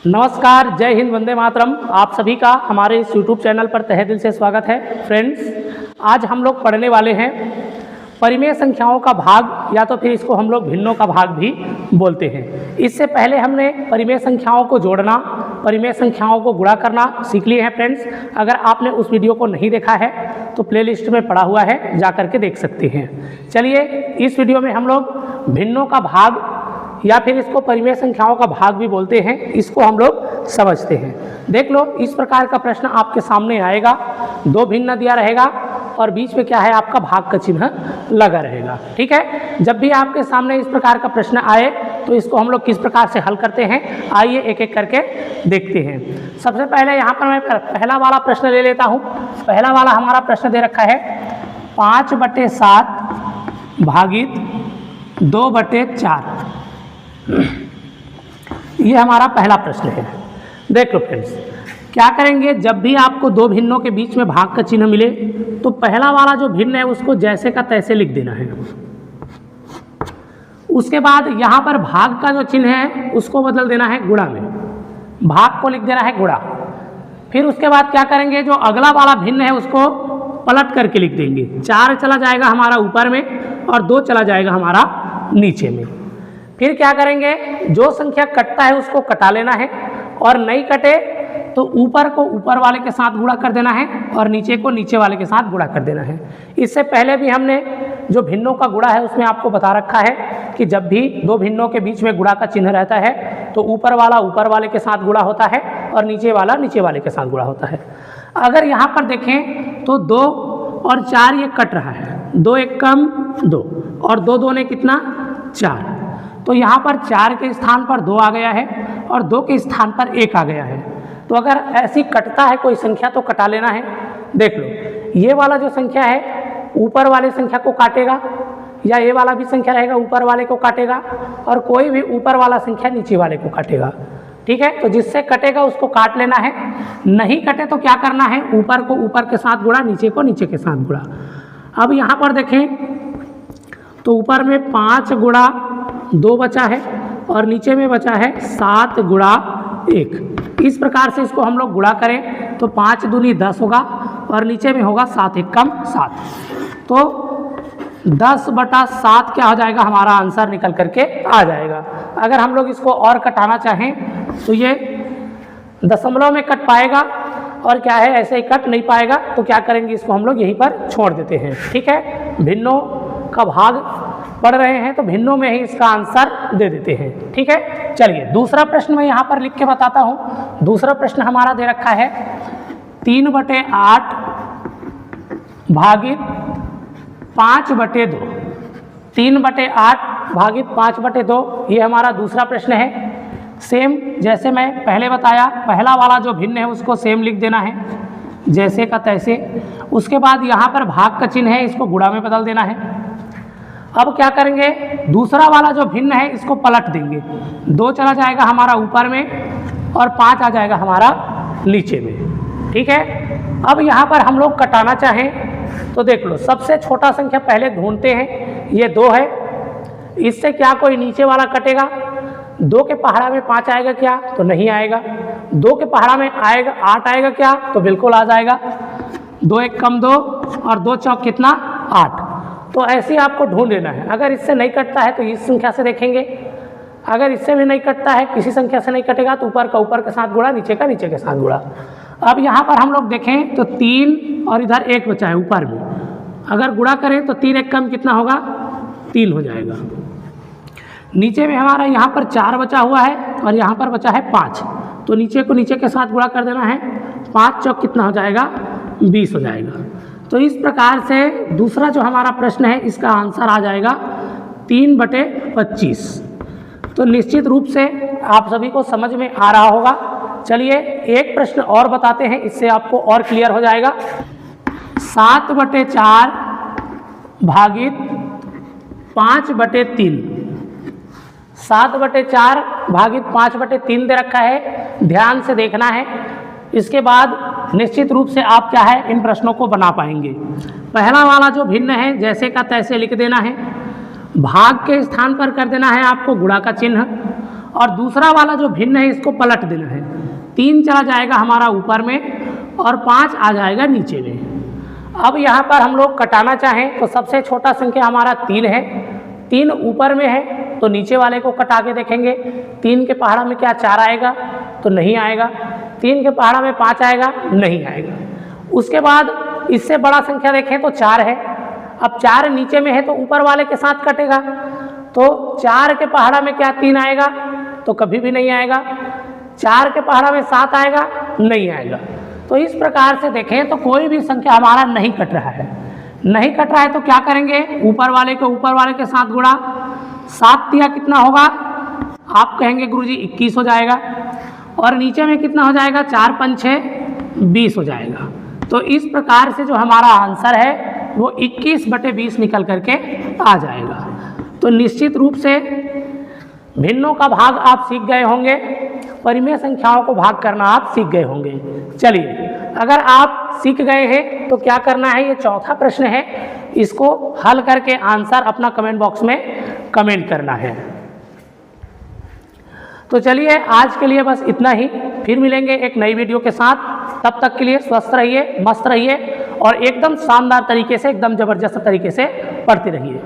नमस्कार, जय हिंद, वंदे मातरम। आप सभी का हमारे इस YouTube चैनल पर तहे दिल से स्वागत है। फ्रेंड्स, आज हम लोग पढ़ने वाले हैं परिमेय संख्याओं का भाग, या तो फिर इसको हम लोग भिन्नों का भाग भी बोलते हैं। इससे पहले हमने परिमेय संख्याओं को जोड़ना, परिमेय संख्याओं को गुणा करना सीख लिए हैं। फ्रेंड्स, अगर आपने उस वीडियो को नहीं देखा है तो प्लेलिस्ट में पड़ा हुआ है, जा करके देख सकते हैं। चलिए, इस वीडियो में हम लोग भिन्नों का भाग या फिर इसको परिमेय संख्याओं का भाग भी बोलते हैं, इसको हम लोग समझते हैं। देख लो, इस प्रकार का प्रश्न आपके सामने आएगा। दो भिन्न दिया रहेगा और बीच में क्या है, आपका भाग का चिन्ह लगा रहेगा। ठीक है, जब भी आपके सामने इस प्रकार का प्रश्न आए तो इसको हम लोग किस प्रकार से हल करते हैं, आइए एक एक करके देखते हैं। सबसे पहले यहाँ पर मैं पहला वाला प्रश्न ले लेता हूँ। पहला वाला हमारा प्रश्न दे रखा है 5/7 भागित 2/4। ये हमारा पहला प्रश्न है। देख लो फ्रेंड्स, क्या करेंगे, जब भी आपको दो भिन्नों के बीच में भाग का चिन्ह मिले तो पहला वाला जो भिन्न है उसको जैसे का तैसे लिख देना है। उसके बाद यहाँ पर भाग का जो चिन्ह है उसको बदल देना है गुणा में, भाग को लिख देना है गुणा। फिर उसके बाद क्या करेंगे, जो अगला वाला भिन्न है उसको पलट करके लिख देंगे। 4 चला जाएगा हमारा ऊपर में और 2 चला जाएगा हमारा नीचे में। फिर क्या करेंगे, जो संख्या कटता है उसको कटा लेना है, और नहीं कटे तो ऊपर को ऊपर वाले के साथ गुणा कर देना है और नीचे को नीचे वाले के साथ गुणा कर देना है। इससे पहले भी हमने जो भिन्नों का गुणा है उसमें आपको बता रखा है कि जब भी दो भिन्नों के बीच में गुणा का चिन्ह रहता है तो ऊपर वाला ऊपर वाले के साथ गुणा होता है और नीचे वाला नीचे वाले के साथ गुणा होता है। अगर यहाँ पर देखें तो 2 और 4 ये कट रहा है, 2 एक कम 2 और 2 2 ने कितना 4, तो यहाँ पर 4 के स्थान पर 2 आ गया है और 2 के स्थान पर 1 आ गया है। तो अगर ऐसी कटता है कोई संख्या तो कटा लेना है। देख लो, ये वाला जो संख्या है ऊपर वाले संख्या को काटेगा, या ये वाला भी संख्या रहेगा ऊपर वाले को काटेगा, और कोई भी ऊपर वाला संख्या नीचे वाले को काटेगा। ठीक है, तो जिससे कटेगा उसको काट लेना है। नहीं कटे तो क्या करना है, ऊपर को ऊपर के साथ गुणा, नीचे को नीचे के साथ गुणा। अब यहाँ पर देखें तो ऊपर में 5 गुणा 2 बचा है और नीचे में बचा है 7 गुणा 1। इस प्रकार से इसको हम लोग गुणा करें तो 5 दूनी 10 होगा और नीचे में होगा 7 एक कम 7, तो 10/7 क्या हो जाएगा, हमारा आंसर निकल करके आ जाएगा। अगर हम लोग इसको और कटाना चाहें तो ये दशमलव में कट पाएगा, और क्या है ऐसे ही कट नहीं पाएगा, तो क्या करेंगे, इसको हम लोग यहीं पर छोड़ देते हैं। ठीक है, भिन्नों का भाग पढ़ रहे हैं तो भिन्नों में ही इसका आंसर दे देते हैं। ठीक है, चलिए दूसरा प्रश्न मैं यहाँ पर लिख के बताता हूँ। दूसरा प्रश्न हमारा दे रखा है 3/8 भागित 5/2। 3/8 भागित 5/2 ये हमारा दूसरा प्रश्न है। सेम जैसे मैं पहले बताया, पहला वाला जो भिन्न है उसको सेम लिख देना है, जैसे का तैसे। उसके बाद यहाँ पर भाग का चिन्ह है, इसको गुणा में बदल देना है। अब क्या करेंगे, दूसरा वाला जो भिन्न है इसको पलट देंगे। 2 चला जाएगा हमारा ऊपर में और 5 आ जाएगा हमारा नीचे में। ठीक है, अब यहाँ पर हम लोग कटाना चाहें तो देख लो, सबसे छोटा संख्या पहले ढूंढते हैं। ये 2 है, इससे क्या कोई नीचे वाला कटेगा। 2 के पहाड़ा में 5 आएगा क्या, तो नहीं आएगा। 2 के पहाड़ा में आएगा 8 आएगा क्या, तो बिल्कुल आ जाएगा। 2 एक कम 2 और 2 चौक कितना 8। तो ऐसे ही आपको ढूंढ लेना है। अगर इससे नहीं कटता है तो इस संख्या से देखेंगे, अगर इससे भी नहीं कटता है, किसी संख्या से नहीं कटेगा तो ऊपर का ऊपर के साथ गुणा, नीचे का नीचे के साथ गुणा। अब यहाँ पर हम लोग देखें तो 3 और इधर 1 बचा है ऊपर में, अगर गुणा करें तो 3 एक कम कितना होगा 3 हो जाएगा। नीचे में हमारा यहाँ पर 4 बचा हुआ है और यहाँ पर बचा है 5, तो नीचे को नीचे के साथ गुणा कर देना है। 5 चौक कितना हो जाएगा 20 हो जाएगा। तो इस प्रकार से दूसरा जो हमारा प्रश्न है इसका आंसर आ जाएगा 3/25। तो निश्चित रूप से आप सभी को समझ में आ रहा होगा। चलिए एक प्रश्न और बताते हैं, इससे आपको और क्लियर हो जाएगा। 7/4 भागित 5/3। 7/4 भागित 5/3 दे रखा है, ध्यान से देखना है। इसके बाद निश्चित रूप से आप क्या है इन प्रश्नों को बना पाएंगे। पहला वाला जो भिन्न है जैसे का तैसे लिख देना है, भाग के स्थान पर कर देना है आपको गुणा का चिन्ह, और दूसरा वाला जो भिन्न है इसको पलट देना है। 3 चला जाएगा हमारा ऊपर में और 5 आ जाएगा नीचे में। अब यहाँ पर हम लोग कटाना चाहें तो सबसे छोटा संख्या हमारा 3 है, 3 ऊपर में है तो नीचे वाले को कटा के देखेंगे। 3 के पहाड़ा में क्या 4 आएगा? तो नहीं आएगा। 3 के पहाड़ा में 5 आएगा? नहीं आएगा। उसके बाद इससे बड़ा संख्या देखें तो 4 है। अब 4 नीचे में है तो ऊपर वाले के साथ कटेगा, तो 4 के पहाड़ा में क्या 3 आएगा? तो कभी भी नहीं आएगा। 4 के पहाड़ा में 7 आएगा? नहीं आएगा। तो इस प्रकार से देखें तो कोई भी संख्या हमारा नहीं कट रहा है। नहीं कट रहा है तो क्या करेंगे? ऊपर वाले के साथ गुणा। 7 दिया कितना होगा? आप कहेंगे गुरुजी 21 हो जाएगा। और नीचे में कितना हो जाएगा? 4 5 6 20 हो जाएगा। तो इस प्रकार से जो हमारा आंसर है वो 21/20 निकल करके आ जाएगा। तो निश्चित रूप से भिन्नों का भाग आप सीख गए होंगे, परिमेय संख्याओं को भाग करना आप सीख गए होंगे। चलिए, अगर आप सीख गए हैं तो क्या करना है, ये चौथा प्रश्न है, इसको हल करके आंसर अपना कमेंट बॉक्स में कमेंट करना है। तो चलिए, आज के लिए बस इतना ही। फिर मिलेंगे एक नई वीडियो के साथ। तब तक के लिए स्वस्थ रहिए, मस्त रहिए और एकदम शानदार तरीके से, एकदम ज़बरदस्त तरीके से पढ़ते रहिए।